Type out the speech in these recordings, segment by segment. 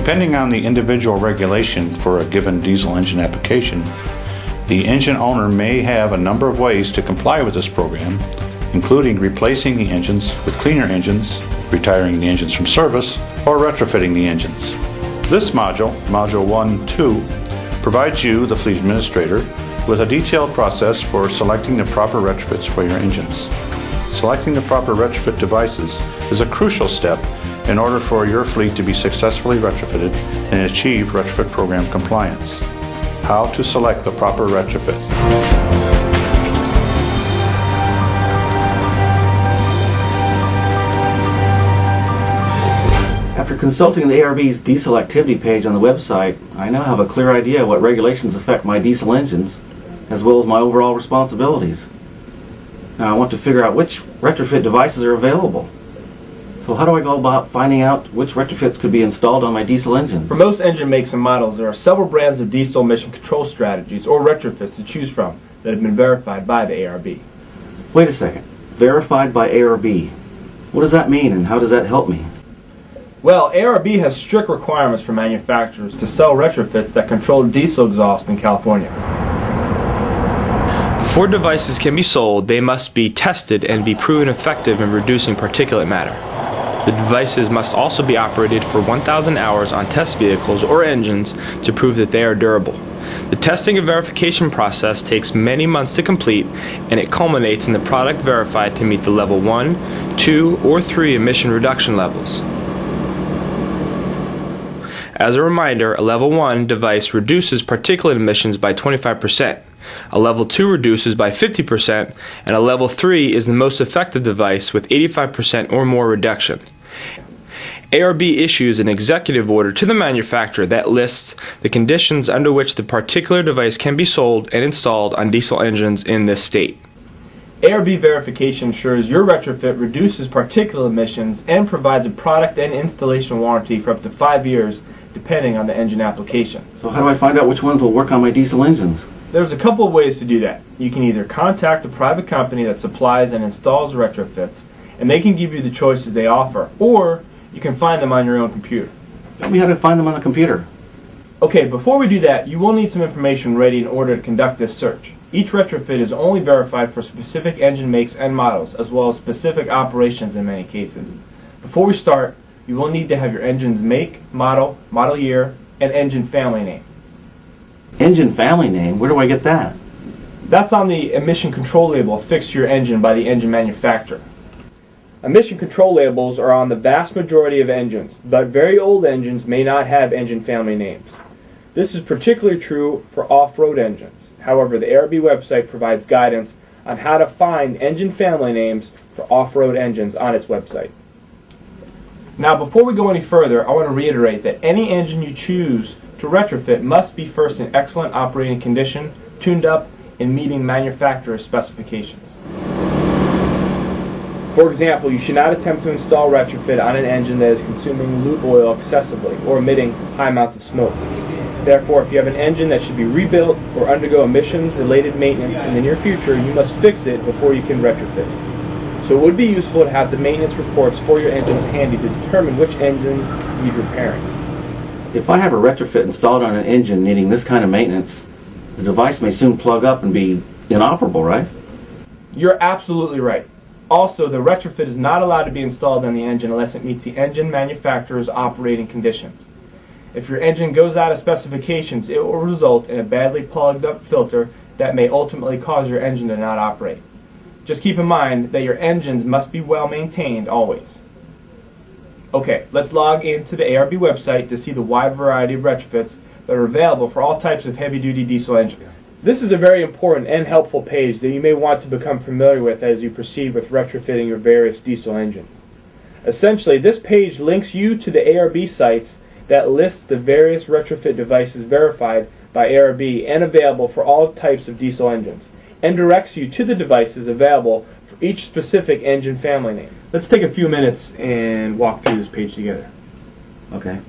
Depending on the individual regulation for a given diesel engine application, the engine owner may have a number of ways to comply with this program, including replacing the engines with cleaner engines, retiring the engines from service, or retrofitting the engines. This module, Module 1.2, provides you, the fleet administrator, with a detailed process for selecting the proper retrofits for your engines. Selecting the proper retrofit devices is a crucial step in order for your fleet to be successfully retrofitted and achieve retrofit program compliance. How to select the proper retrofit. After consulting the ARB's diesel activity page on the website, I now have a clear idea what regulations affect my diesel engines, as well as my overall responsibilities. Now I want to figure out which retrofit devices are available. So how do I go about finding out which retrofits could be installed on my diesel engine? For most engine makes and models, there are several brands of diesel emission control strategies or retrofits to choose from that have been verified by the ARB. Wait a second. Verified by ARB. What does that mean and how does that help me? Well, ARB has strict requirements for manufacturers to sell retrofits that control diesel exhaust in California. Before devices can be sold, they must be tested and be proven effective in reducing particulate matter. The devices must also be operated for 1,000 hours on test vehicles or engines to prove that they are durable. The testing and verification process takes many months to complete, and it culminates in the product verified to meet the level 1, 2, or 3 emission reduction levels. As a reminder, a level 1 device reduces particulate emissions by 25%. A level 2 reduces by 50%, and a level 3 is the most effective device with 85% or more reduction. ARB issues an executive order to the manufacturer that lists the conditions under which the particular device can be sold and installed on diesel engines in this state. ARB verification ensures your retrofit reduces particulate emissions and provides a product and installation warranty for up to 5 years, depending on the engine application. So how do I find out which ones will work on my diesel engines? There's a couple of ways to do that. You can either contact a private company that supplies and installs retrofits, and they can give you the choices they offer, or you can find them on your own computer. Tell me how to find them on the computer. Okay, before we do that, you will need some information ready in order to conduct this search. Each retrofit is only verified for specific engine makes and models, as well as specific operations in many cases. Before we start, you will need to have your engine's make, model, model year, and engine family name. Engine family name? Where do I get that? That's on the emission control label affixed to your engine by the engine manufacturer. Emission control labels are on the vast majority of engines, but very old engines may not have engine family names. This is particularly true for off-road engines. However, the ARB website provides guidance on how to find engine family names for off-road engines on its website. Now, before we go any further, I want to reiterate that any engine you choose to retrofit must be first in excellent operating condition, tuned up, and meeting manufacturer specifications. For example, you should not attempt to install retrofit on an engine that is consuming lube oil excessively or emitting high amounts of smoke. Therefore, if you have an engine that should be rebuilt or undergo emissions-related maintenance in the near future, you must fix it before you can retrofit. So it would be useful to have the maintenance reports for your engines handy to determine which engines need repairing. If I have a retrofit installed on an engine needing this kind of maintenance, the device may soon plug up and be inoperable, right? You're absolutely right. Also, the retrofit is not allowed to be installed on the engine unless it meets the engine manufacturer's operating conditions. If your engine goes out of specifications, it will result in a badly plugged up filter that may ultimately cause your engine to not operate. Just keep in mind that your engines must be well maintained always. Okay, let's log into the ARB website to see the wide variety of retrofits that are available for all types of heavy-duty diesel engines. This is a very important and helpful page that you may want to become familiar with as you proceed with retrofitting your various diesel engines. Essentially, this page links you to the ARB sites that lists the various retrofit devices verified by ARB and available for all types of diesel engines, and directs you to the devices available for each specific engine family name. Let's take a few minutes and walk through this page together. Okay.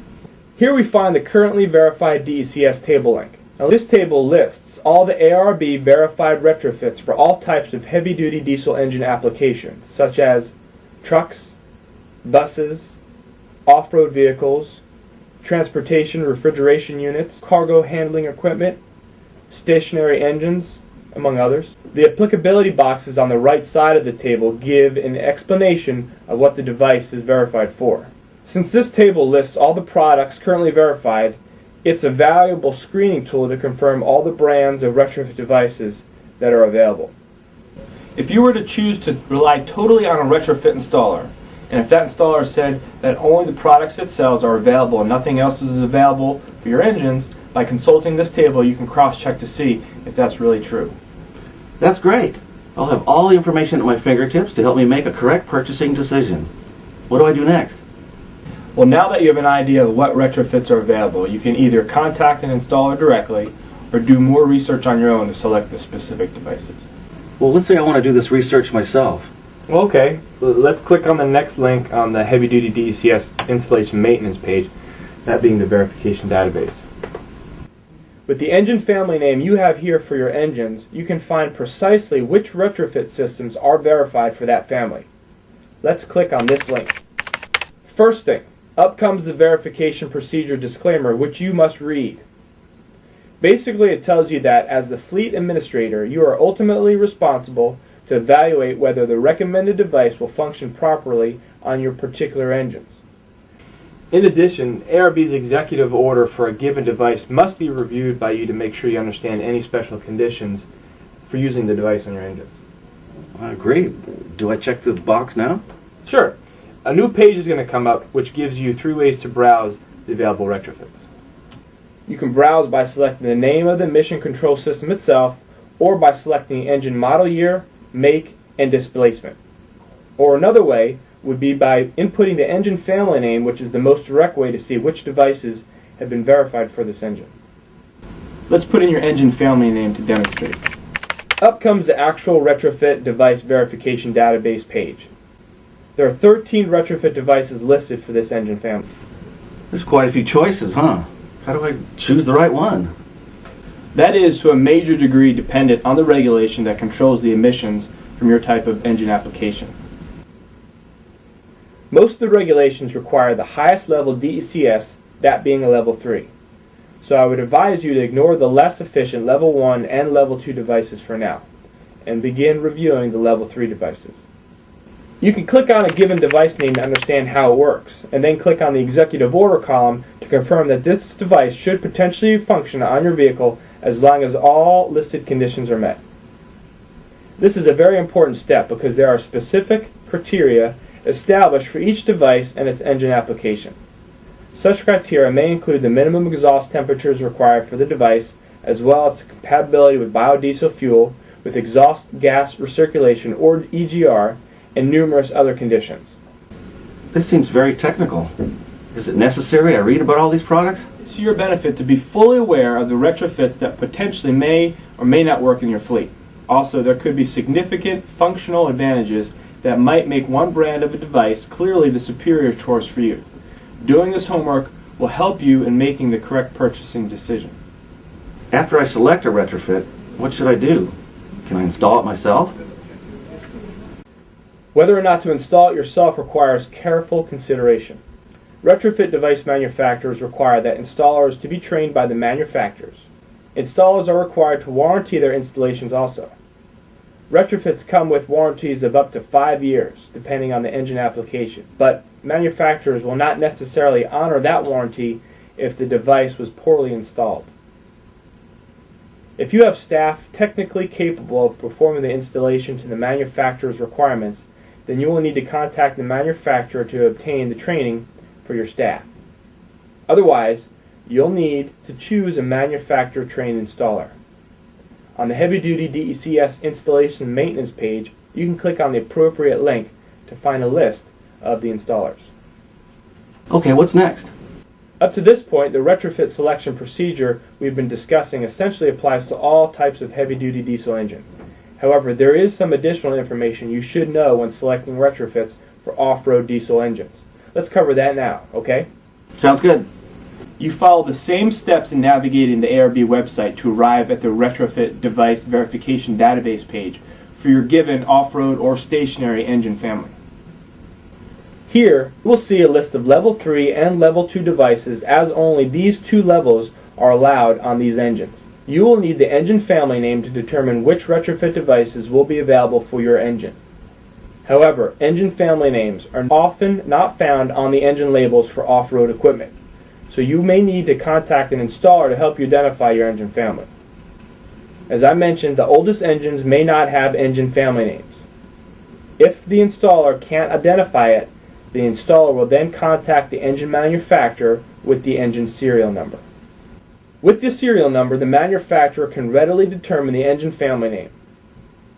Here we find the currently verified DECS table link. Now this table lists all the ARB verified retrofits for all types of heavy-duty diesel engine applications, such as trucks, buses, off-road vehicles, transportation refrigeration units, cargo handling equipment, stationary engines, among others. The applicability boxes on the right side of the table give an explanation of what the device is verified for. Since this table lists all the products currently verified, it's a valuable screening tool to confirm all the brands of retrofit devices that are available. If you were to choose to rely totally on a retrofit installer, and if that installer said that only the products it sells are available and nothing else is available for your engines, by consulting this table you can cross-check to see if that's really true. That's great. I'll have all the information at my fingertips to help me make a correct purchasing decision. What do I do next? Well, now that you have an idea of what retrofits are available, you can either contact an installer directly or do more research on your own to select the specific devices. Well, let's say I want to do this research myself. Okay, let's click on the next link on the heavy-duty DECS installation maintenance page, that being the verification database. With the engine family name you have here for your engines, you can find precisely which retrofit systems are verified for that family. Let's click on this link. First thing, up comes the verification procedure disclaimer, which you must read. Basically, it tells you that as the fleet administrator, you are ultimately responsible to evaluate whether the recommended device will function properly on your particular engines. In addition, ARB's executive order for a given device must be reviewed by you to make sure you understand any special conditions for using the device on your engines. Great. Do I check the box now? Sure. A new page is going to come up which gives you 3 ways to browse the available retrofits. You can browse by selecting the name of the mission control system itself, or by selecting the engine model year, make, and displacement. Or another way would be by inputting the engine family name, which is the most direct way to see which devices have been verified for this engine. Let's put in your engine family name to demonstrate. Up comes the actual retrofit device verification database page. There are 13 retrofit devices listed for this engine family. There's quite a few choices, huh? How do I choose the right one? That is to a major degree dependent on the regulation that controls the emissions from your type of engine application. Most of the regulations require the highest level DECS, that being a level 3. So I would advise you to ignore the less efficient level 1 and level 2 devices for now, and begin reviewing the level 3 devices. You can click on a given device name to understand how it works, and then click on the executive order column to confirm that this device should potentially function on your vehicle as long as all listed conditions are met. This is a very important step because there are specific criteria established for each device and its engine application. Such criteria may include the minimum exhaust temperatures required for the device, as well as compatibility with biodiesel fuel, with exhaust gas recirculation or EGR, and numerous other conditions. This seems very technical. Is it necessary I read about all these products? It's to your benefit to be fully aware of the retrofits that potentially may or may not work in your fleet. Also, there could be significant functional advantages that might make one brand of a device clearly the superior choice for you. Doing this homework will help you in making the correct purchasing decision. After I select a retrofit, what should I do? Can I install it myself? Whether or not to install it yourself requires careful consideration. Retrofit device manufacturers require that installers to be trained by the manufacturers. Installers are required to warranty their installations also. Retrofits come with warranties of up to 5 years, depending on the engine application, but manufacturers will not necessarily honor that warranty if the device was poorly installed. If you have staff technically capable of performing the installation to the manufacturer's requirements, then you will need to contact the manufacturer to obtain the training for your staff. Otherwise, you'll need to choose a manufacturer-trained installer. On the heavy-duty DECS installation maintenance page, you can click on the appropriate link to find a list of the installers. Okay, what's next? Up to this point, the retrofit selection procedure we've been discussing essentially applies to all types of heavy-duty diesel engines. However, there is some additional information you should know when selecting retrofits for off-road diesel engines. Let's cover that now, okay? Sounds good. You follow the same steps in navigating the ARB website to arrive at the retrofit device verification database page for your given off-road or stationary engine family. Here, you will see a list of level 3 and level 2 devices, as only these two levels are allowed on these engines. You will need the engine family name to determine which retrofit devices will be available for your engine. However, engine family names are often not found on the engine labels for off-road equipment, so you may need to contact an installer to help you identify your engine family. As I mentioned, the oldest engines may not have engine family names. If the installer can't identify it, the installer will then contact the engine manufacturer with the engine serial number. With the serial number, the manufacturer can readily determine the engine family name.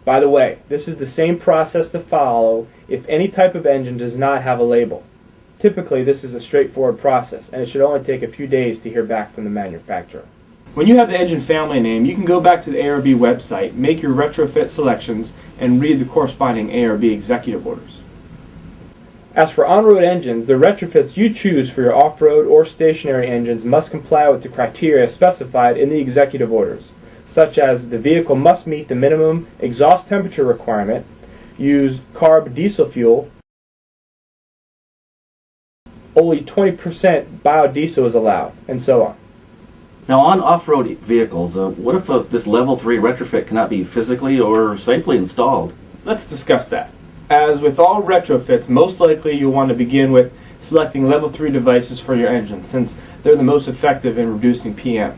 By the way, this is the same process to follow if any type of engine does not have a label. Typically, this is a straightforward process, and it should only take a few days to hear back from the manufacturer. When you have the engine family name, you can go back to the ARB website, make your retrofit selections, and read the corresponding ARB executive orders. As for on-road engines, the retrofits you choose for your off-road or stationary engines must comply with the criteria specified in the executive orders, such as the vehicle must meet the minimum exhaust temperature requirement, use carb diesel fuel, only 20% biodiesel is allowed, and so on. Now, on off-road vehicles, what if this level 3 retrofit cannot be physically or safely installed? Let's discuss that. As with all retrofits, most likely you'll want to begin with selecting level 3 devices for your engine, since they're the most effective in reducing PM.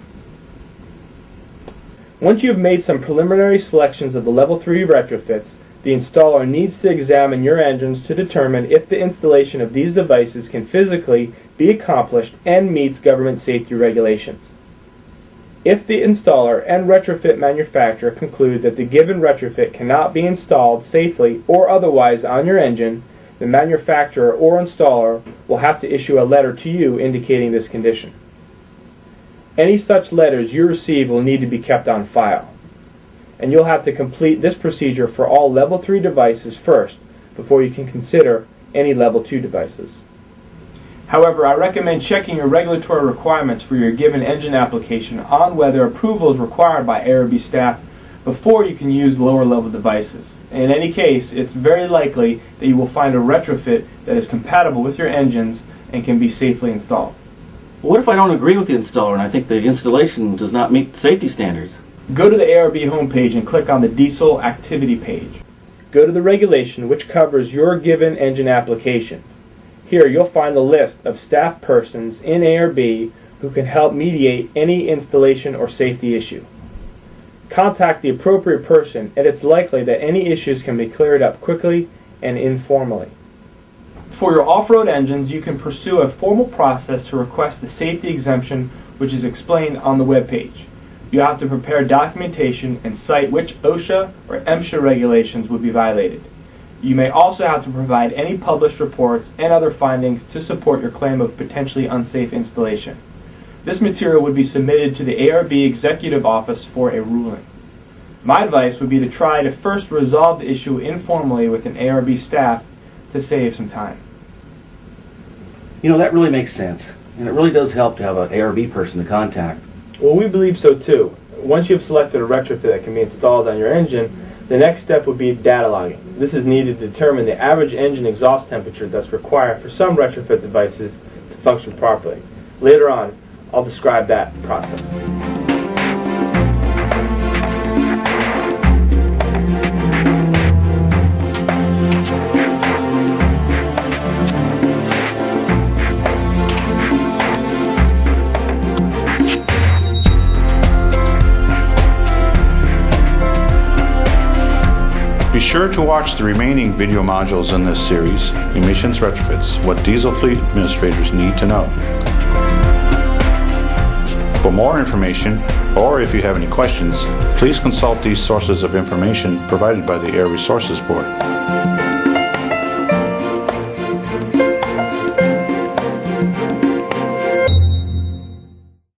Once you have made some preliminary selections of the level 3 retrofits, the installer needs to examine your engines to determine if the installation of these devices can physically be accomplished and meets government safety regulations. If the installer and retrofit manufacturer conclude that the given retrofit cannot be installed safely or otherwise on your engine, the manufacturer or installer will have to issue a letter to you indicating this condition. Any such letters you receive will need to be kept on file, and you'll have to complete this procedure for all level 3 devices first before you can consider any level 2 devices. However, I recommend checking your regulatory requirements for your given engine application on whether approval is required by ARB staff before you can use lower level devices. In any case, it's very likely that you will find a retrofit that is compatible with your engines and can be safely installed. What if I don't agree with the installer and I think the installation does not meet safety standards? Go to the ARB homepage and click on the Diesel Activity page. Go to the regulation which covers your given engine application. Here you'll find the list of staff persons in ARB who can help mediate any installation or safety issue. Contact the appropriate person, and it's likely that any issues can be cleared up quickly and informally. For your off-road engines, you can pursue a formal process to request a safety exemption which is explained on the web page. You have to prepare documentation and cite which OSHA or MSHA regulations would be violated. You may also have to provide any published reports and other findings to support your claim of potentially unsafe installation. This material would be submitted to the ARB Executive Office for a ruling. My advice would be to try to first resolve the issue informally with an ARB staff to save some time. You know, that really makes sense, and it really does help to have an ARB person to contact. Well, we believe so too. Once you've selected a retrofit that can be installed on your engine, the next step would be data logging. This is needed to determine the average engine exhaust temperature that's required for some retrofit devices to function properly. Later on, I'll describe that process. Be sure to watch the remaining video modules in this series, Emissions Retrofits, What Diesel Fleet Administrators Need to Know. For more information, or if you have any questions, please consult these sources of information provided by the Air Resources Board.